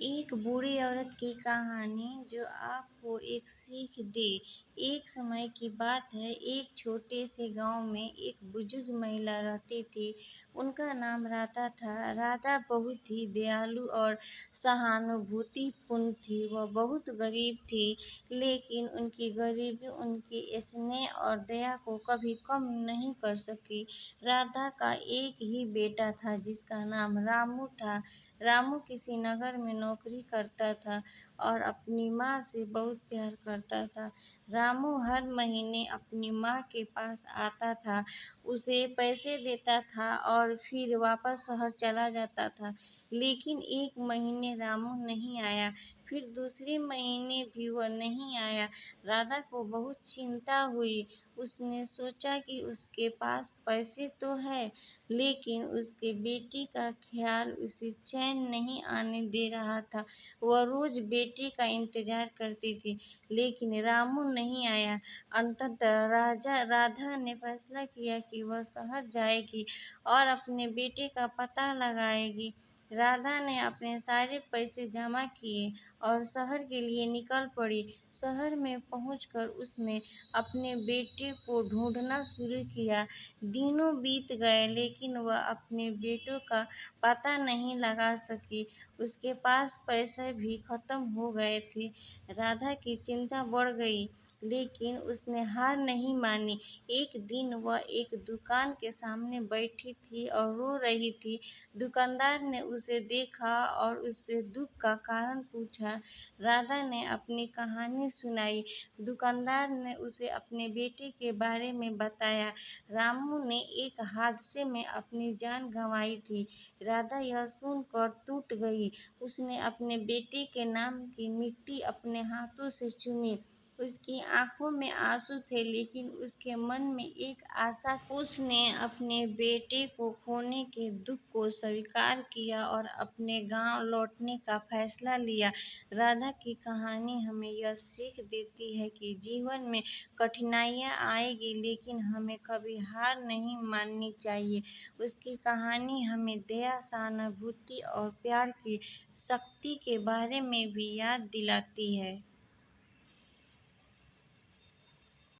एक बूढ़ी औरत की कहानी जो आपको एक सीख दे। एक समय की बात है, एक छोटे से गांव में एक बुजुर्ग महिला रहती थी। उनका नाम राधा था। राधा बहुत ही दयालु और सहानुभूतिपूर्ण थी। वह बहुत गरीब थी, लेकिन उनकी गरीबी उनकी स्नेह और दया को कभी कम नहीं कर सकी। राधा का एक ही बेटा था, जिसका नाम रामू था। रामू किसी नगर में नौकरी करता था और अपनी माँ से बहुत प्यार करता था। रामू हर महीने अपनी माँ के पास आता था, उसे पैसे देता था और फिर वापस शहर चला जाता था। लेकिन एक महीने रामू नहीं आया, फिर दूसरे महीने भी वह नहीं आया। राधा को बहुत चिंता हुई। उसने सोचा कि उसके पास पैसे तो है, लेकिन उसके बेटे का ख्याल उसे चैन नहीं आने दे रहा था। वह रोज बेटे का इंतजार करती थी, लेकिन रामू नहीं आया। अंततः राधा ने फैसला किया कि वह शहर जाएगी और अपने बेटे का पता लगाएगी। राधा ने अपने सारे पैसे जमा किए और शहर के लिए निकल पड़ी। शहर में पहुंचकर उसने अपने बेटे को ढूंढना शुरू किया। दिनों बीत गए, लेकिन वह अपने बेटों का पता नहीं लगा सकी। उसके पास पैसे भी खत्म हो गए थे। राधा की चिंता बढ़ गई, लेकिन उसने हार नहीं मानी। एक दिन वह एक दुकान के सामने बैठी थी और रो रही थी। दुकानदार ने उसे देखा और उससे दुख का कारण पूछा। राधा ने अपनी कहानी सुनाई। दुकानदार ने उसे अपने बेटे के बारे में बताया। रामू ने एक हादसे में अपनी जान गंवाई थी। राधा यह सुनकर टूट गई। उसने अपने बेटे के नाम की मिट्टी अपने हाथों से चूमी। उसकी आंखों में आंसू थे, लेकिन उसके मन में एक आशा थी। उसने अपने बेटे को खोने के दुख को स्वीकार किया और अपने गांव लौटने का फैसला लिया। राधा की कहानी हमें यह सीख देती है कि जीवन में कठिनाइयाँ आएगी, लेकिन हमें कभी हार नहीं माननी चाहिए। उसकी कहानी हमें दया, सहानुभूति और प्यार की शक्ति के बारे में भी याद दिलाती है।